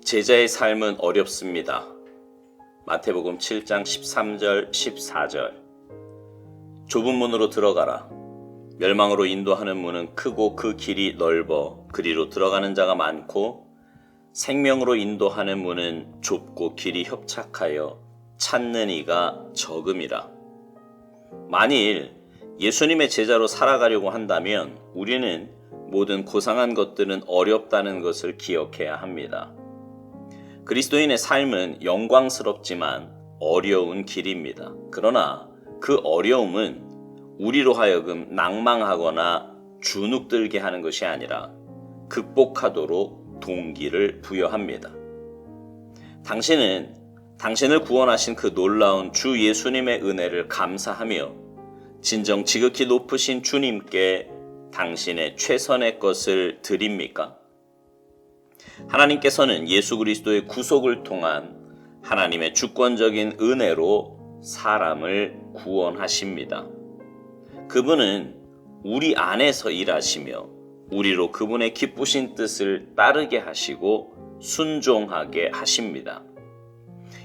제자의 삶은 어렵습니다. 마태복음 7장 13절 14절. 좁은 문으로 들어가라. 멸망으로 인도하는 문은 크고 그 길이 넓어 그리로 들어가는 자가 많고, 생명으로 인도하는 문은 좁고 길이 협착하여 찾는 이가 적음이라. 만일 예수님의 제자로 살아가려고 한다면 우리는 모든 고상한 것들은 어렵다는 것을 기억해야 합니다. 그리스도인의 삶은 영광스럽지만 어려운 길입니다. 그러나 그 어려움은 우리로 하여금 낭망하거나 주눅들게 하는 것이 아니라 극복하도록 동기를 부여합니다. 당신은 당신을 구원하신 그 놀라운 주 예수님의 은혜를 감사하며 진정 지극히 높으신 주님께 당신의 최선의 것을 드립니까? 하나님께서는 예수 그리스도의 구속을 통한 하나님의 주권적인 은혜로 사람을 구원하십니다. 그분은 우리 안에서 일하시며 우리로 그분의 기쁘신 뜻을 따르게 하시고 순종하게 하십니다.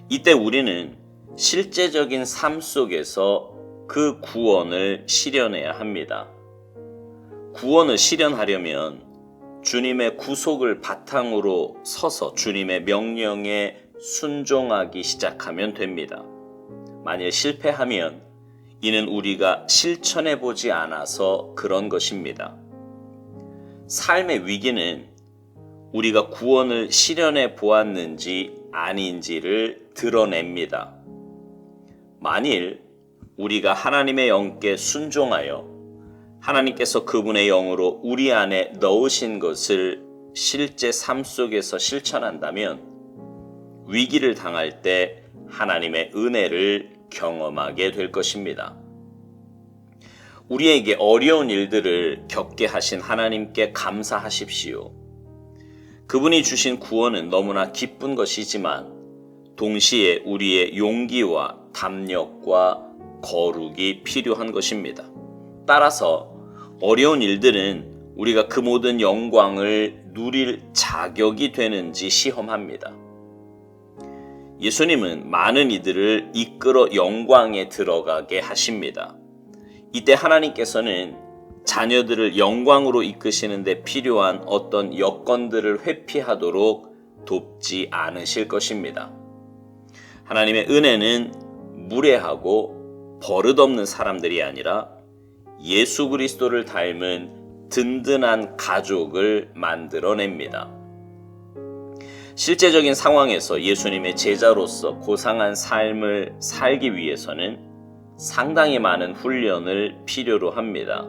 이때 우리는 실제적인 삶 속에서 그 구원을 실현해야 합니다. 구원을 실현하려면 주님의 구속을 바탕으로 서서 주님의 명령에 순종하기 시작하면 됩니다. 만일 실패하면 이는 우리가 실천해 보지 않아서 그런 것입니다. 삶의 위기는 우리가 구원을 실현해 보았는지 아닌지를 드러냅니다. 만일 우리가 하나님의 영께 순종하여 하나님께서 그분의 영으로 우리 안에 넣으신 것을 실제 삶 속에서 실천한다면 위기를 당할 때 하나님의 은혜를 경험하게 될 것입니다. 우리에게 어려운 일들을 겪게 하신 하나님께 감사하십시오. 그분이 주신 구원은 너무나 기쁜 것이지만 동시에 우리의 용기와 담력과 거룩이 필요한 것입니다. 따라서 어려운 일들은 우리가 그 모든 영광을 누릴 자격이 되는지 시험합니다. 예수님은 많은 이들을 이끌어 영광에 들어가게 하십니다. 이때 하나님께서는 자녀들을 영광으로 이끄시는 데 필요한 어떤 여건들을 회피하도록 돕지 않으실 것입니다. 하나님의 은혜는 무례하고 버릇없는 사람들이 아니라 예수 그리스도를 닮은 든든한 가족을 만들어냅니다. 실제적인 상황에서 예수님의 제자로서 고상한 삶을 살기 위해서는 상당히 많은 훈련을 필요로 합니다.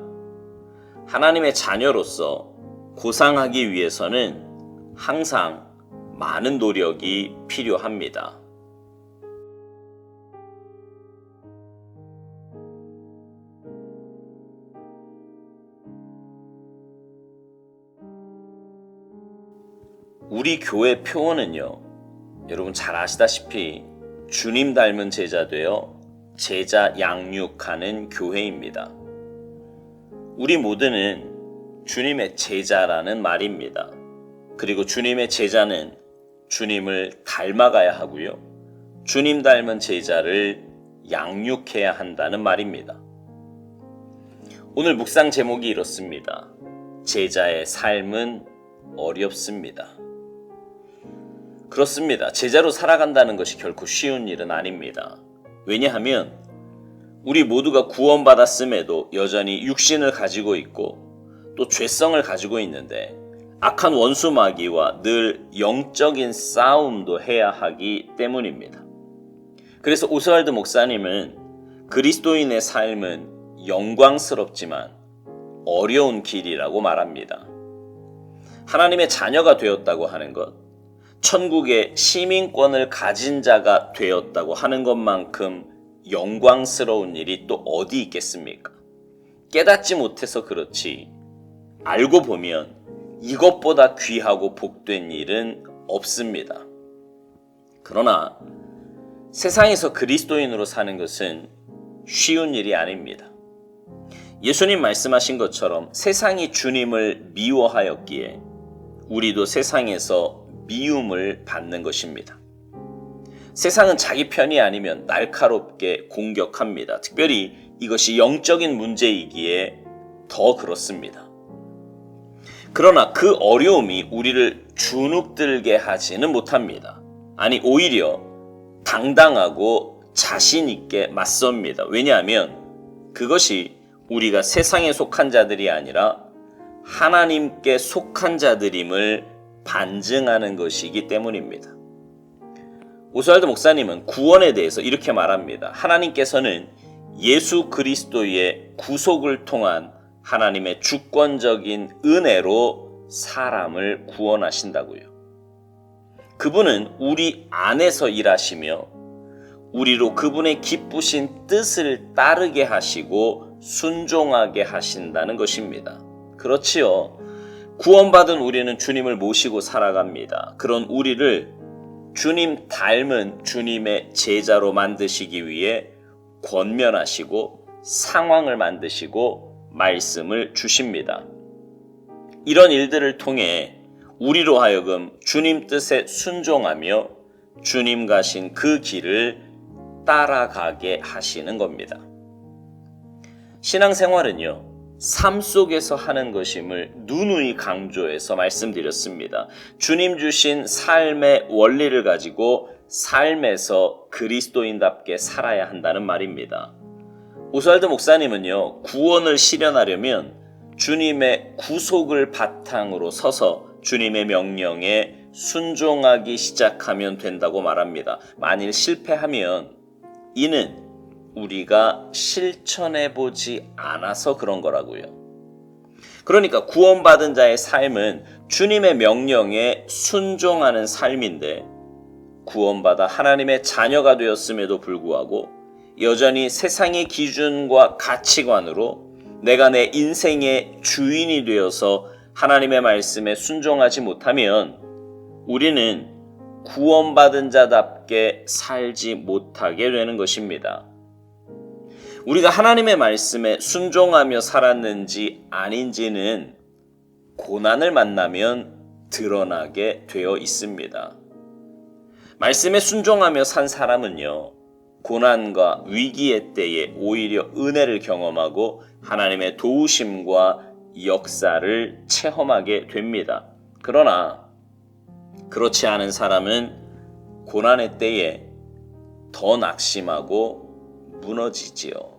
하나님의 자녀로서 고상하기 위해서는 항상 많은 노력이 필요합니다. 우리 교회 표어는요, 여러분 잘 아시다시피 주님 닮은 제자 되어 제자 양육하는 교회입니다. 우리 모두는 주님의 제자라는 말입니다. 그리고 주님의 제자는 주님을 닮아가야 하고요, 주님 닮은 제자를 양육해야 한다는 말입니다. 오늘 묵상 제목이 이렇습니다. 제자의 삶은 어렵습니다. 그렇습니다. 제자로 살아간다는 것이 결코 쉬운 일은 아닙니다. 왜냐하면 우리 모두가 구원받았음에도 여전히 육신을 가지고 있고 또 죄성을 가지고 있는데 악한 원수 마귀와 늘 영적인 싸움도 해야 하기 때문입니다. 그래서 오스왈드 목사님은 그리스도인의 삶은 영광스럽지만 어려운 길이라고 말합니다. 하나님의 자녀가 되었다고 하는 것, 천국의 시민권을 가진 자가 되었다고 하는 것만큼 영광스러운 일이 또 어디 있겠습니까? 깨닫지 못해서 그렇지 알고 보면 이것보다 귀하고 복된 일은 없습니다. 그러나 세상에서 그리스도인으로 사는 것은 쉬운 일이 아닙니다. 예수님 말씀하신 것처럼 세상이 주님을 미워하였기에 우리도 세상에서 미움을 받는 것입니다. 세상은 자기 편이 아니면 날카롭게 공격합니다. 특별히 이것이 영적인 문제이기에 더 그렇습니다. 그러나 그 어려움이 우리를 주눅들게 하지는 못합니다. 아니, 오히려 당당하고 자신 있게 맞섭니다. 왜냐하면 그것이 우리가 세상에 속한 자들이 아니라 하나님께 속한 자들임을 반증하는 것이기 때문입니다. 오스왈드 목사님은 구원에 대해서 이렇게 말합니다. 하나님께서는 예수 그리스도의 구속을 통한 하나님의 주권적인 은혜로 사람을 구원하신다고요. 그분은 우리 안에서 일하시며 우리로 그분의 기쁘신 뜻을 따르게 하시고 순종하게 하신다는 것입니다. 그렇지요. 구원받은 우리는 주님을 모시고 살아갑니다. 그런 우리를 주님 닮은 주님의 제자로 만드시기 위해 권면하시고 상황을 만드시고 말씀을 주십니다. 이런 일들을 통해 우리로 하여금 주님 뜻에 순종하며 주님 가신 그 길을 따라가게 하시는 겁니다. 신앙생활은요, 삶 속에서 하는 것임을 누누이 강조해서 말씀드렸습니다. 주님 주신 삶의 원리를 가지고 삶에서 그리스도인답게 살아야 한다는 말입니다. 오스왈드 목사님은요, 구원을 실현하려면 주님의 구속을 바탕으로 서서 주님의 명령에 순종하기 시작하면 된다고 말합니다. 만일 실패하면 이는 우리가 실천해보지 않아서 그런 거라고요. 그러니까 구원받은 자의 삶은 주님의 명령에 순종하는 삶인데, 구원받아 하나님의 자녀가 되었음에도 불구하고 여전히 세상의 기준과 가치관으로 내가 내 인생의 주인이 되어서 하나님의 말씀에 순종하지 못하면 우리는 구원받은 자답게 살지 못하게 되는 것입니다. 우리가 하나님의 말씀에 순종하며 살았는지 아닌지는 고난을 만나면 드러나게 되어 있습니다. 말씀에 순종하며 산 사람은요, 고난과 위기의 때에 오히려 은혜를 경험하고 하나님의 도우심과 역사를 체험하게 됩니다. 그러나 그렇지 않은 사람은 고난의 때에 더 낙심하고 무너지지요.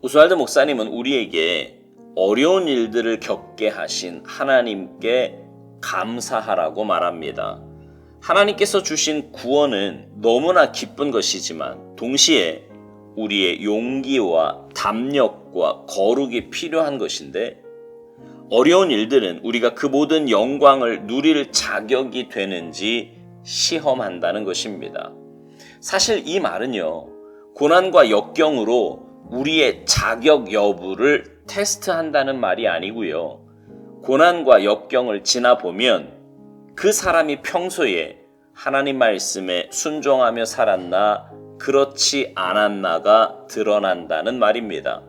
오스왈드 목사님은 우리에게 어려운 일들을 겪게 하신 하나님께 감사하라고 말합니다. 하나님께서 주신 구원은 너무나 기쁜 것이지만 동시에 우리의 용기와 담력과 거룩이 필요한 것인데, 어려운 일들은 우리가 그 모든 영광을 누릴 자격이 되는지 시험한다는 것입니다. 사실 이 말은요, 고난과 역경으로 우리의 자격 여부를 테스트한다는 말이 아니고요. 고난과 역경을 지나보면 그 사람이 평소에 하나님 말씀에 순종하며 살았나 그렇지 않았나가 드러난다는 말입니다.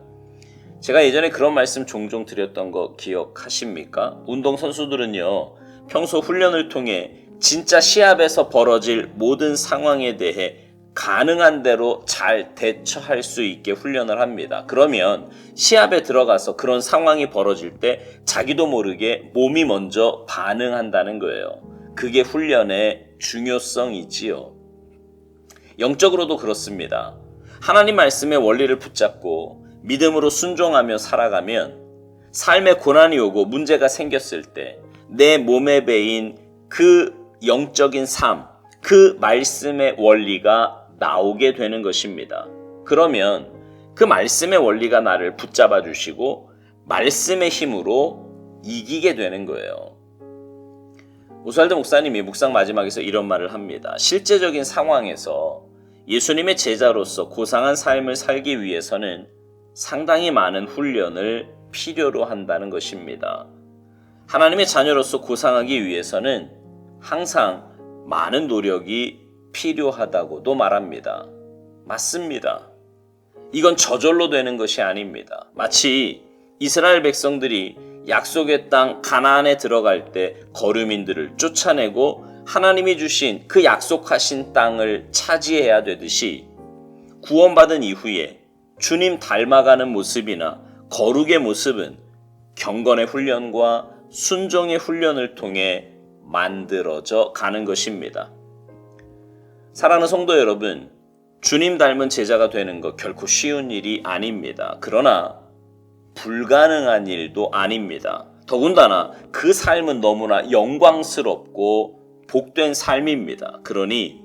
제가 예전에 그런 말씀 종종 드렸던 거 기억하십니까? 운동선수들은요, 평소 훈련을 통해 진짜 시합에서 벌어질 모든 상황에 대해 가능한 대로 잘 대처할 수 있게 훈련을 합니다. 그러면 시합에 들어가서 그런 상황이 벌어질 때 자기도 모르게 몸이 먼저 반응한다는 거예요. 그게 훈련의 중요성이지요. 영적으로도 그렇습니다. 하나님 말씀의 원리를 붙잡고 믿음으로 순종하며 살아가면 삶에 고난이 오고 문제가 생겼을 때 내 몸에 배인 그 영적인 삶, 그 말씀의 원리가 나오게 되는 것입니다. 그러면 그 말씀의 원리가 나를 붙잡아 주시고 말씀의 힘으로 이기게 되는 거예요. 오스왈드 목사님이 묵상 마지막에서 이런 말을 합니다. 실제적인 상황에서 예수님의 제자로서 고상한 삶을 살기 위해서는 상당히 많은 훈련을 필요로 한다는 것입니다. 하나님의 자녀로서 고상하기 위해서는 항상 많은 노력이 필요하다고도 말합니다. 맞습니다. 이건 저절로 되는 것이 아닙니다. 마치 이스라엘 백성들이 약속의 땅 가나안에 들어갈 때 거류민들을 쫓아내고 하나님이 주신 그 약속하신 땅을 차지해야 되듯이 구원받은 이후에 주님 닮아가는 모습이나 거룩의 모습은 경건의 훈련과 순종의 훈련을 통해 만들어져 가는 것입니다. 사랑하는 성도 여러분, 주님 닮은 제자가 되는 것 결코 쉬운 일이 아닙니다. 그러나 불가능한 일도 아닙니다. 더군다나 그 삶은 너무나 영광스럽고 복된 삶입니다. 그러니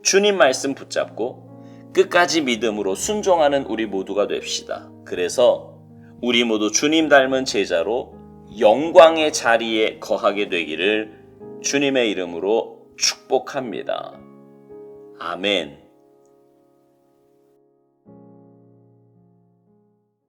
주님 말씀 붙잡고 끝까지 믿음으로 순종하는 우리 모두가 됩시다. 그래서 우리 모두 주님 닮은 제자로 영광의 자리에 거하게 되기를 주님의 이름으로 축복합니다. 아멘.